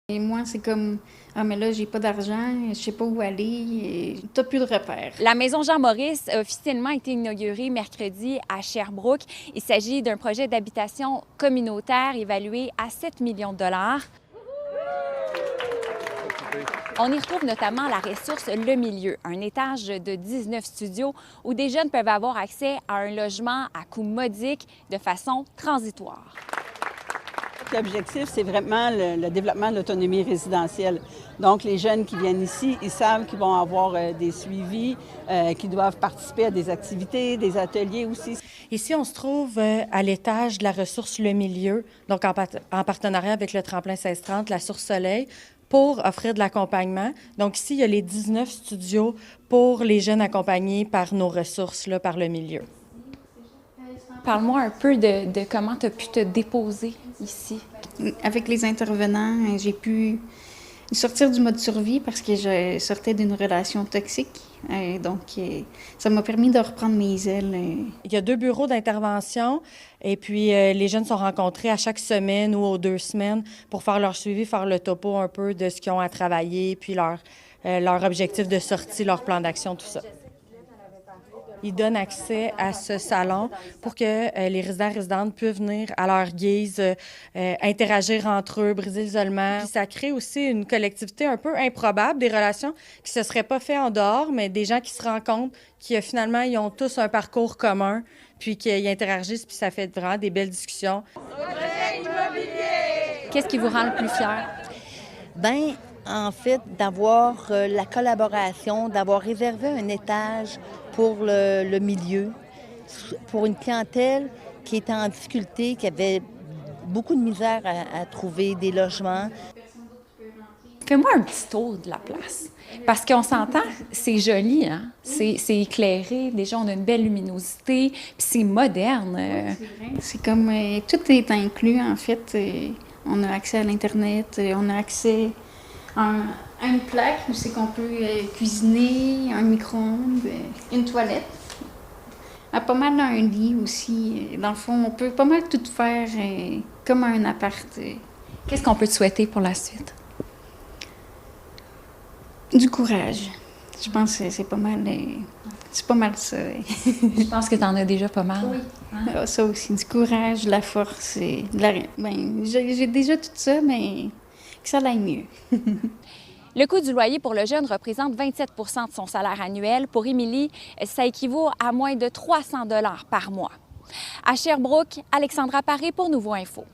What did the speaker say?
Et moi, c'est comme, ah, mais là, j'ai pas d'argent, je sais pas où aller, t'as plus de repères. La maison Jean-Maurice a officiellement été inaugurée mercredi à Sherbrooke. Il s'agit d'un projet d'habitation communautaire évalué à 7 millions de dollars. On y retrouve notamment la ressource Le Milieu, un étage de 19 studios où des jeunes peuvent avoir accès à un logement à coût modique de façon transitoire. L'objectif, c'est vraiment le développement de l'autonomie résidentielle. Donc, les jeunes qui viennent ici, ils savent qu'ils vont avoir des suivis, qu'ils doivent participer à des activités, des ateliers aussi. Ici, on se trouve à l'étage de la ressource Le Milieu, donc en partenariat avec le Tremplin 1630, la Source Soleil, pour offrir de l'accompagnement. Donc ici, il y a les 19 studios pour les jeunes accompagnés par nos ressources, là, par Le Milieu. Parle-moi un peu de comment tu as pu te déposer ici. Avec les intervenants, j'ai pu sortir du mode survie parce que je sortais d'une relation toxique. Donc, ça m'a permis de reprendre mes ailes. Il y a 2 bureaux d'intervention et puis les jeunes sont rencontrés à chaque semaine ou aux 2 semaines pour faire leur suivi, faire le topo un peu de ce qu'ils ont à travailler, puis leur objectif de sortie, leur plan d'action, tout ça. Ils donnent accès à ce salon pour que les résidents et résidentes puissent venir à leur guise, interagir entre eux, briser l'isolement. Puis ça crée aussi une collectivité un peu improbable, des relations qui ne se seraient pas faites en dehors, mais des gens qui se rencontrent, qui finalement, ils ont tous un parcours commun, puis qu'ils interagissent, puis ça fait vraiment des belles discussions. Qu'est-ce qui vous rend le plus fier? Bien, en fait, d'avoir la collaboration, d'avoir réservé un étage pour le milieu, pour une clientèle qui était en difficulté, qui avait beaucoup de misère à trouver des logements. Fais-moi un petit tour de la place. Parce qu'on s'entend, c'est joli, hein? C'est éclairé, déjà on a une belle luminosité, puis c'est moderne. C'est comme, tout est inclus en fait. On a accès à l'Internet, on a accès à une plaque où c'est qu'on peut cuisiner, un micro-ondes, une toilette. Pas mal un lit aussi. Dans le fond, on peut pas mal tout faire comme un appart. Qu'est-ce qu'on peut te souhaiter pour la suite? Du courage. Je pense que c'est pas mal ça. Je pense que tu en as déjà pas mal. Oui. Hein? Ça aussi, du courage, de la force. J'ai déjà tout ça, mais que ça aille mieux. Le coût du loyer pour le jeune représente 27 de son salaire annuel. Pour Émilie, ça équivaut à moins de 300 $ par mois. À Sherbrooke, Alexandra Paré pour Nouveau Info.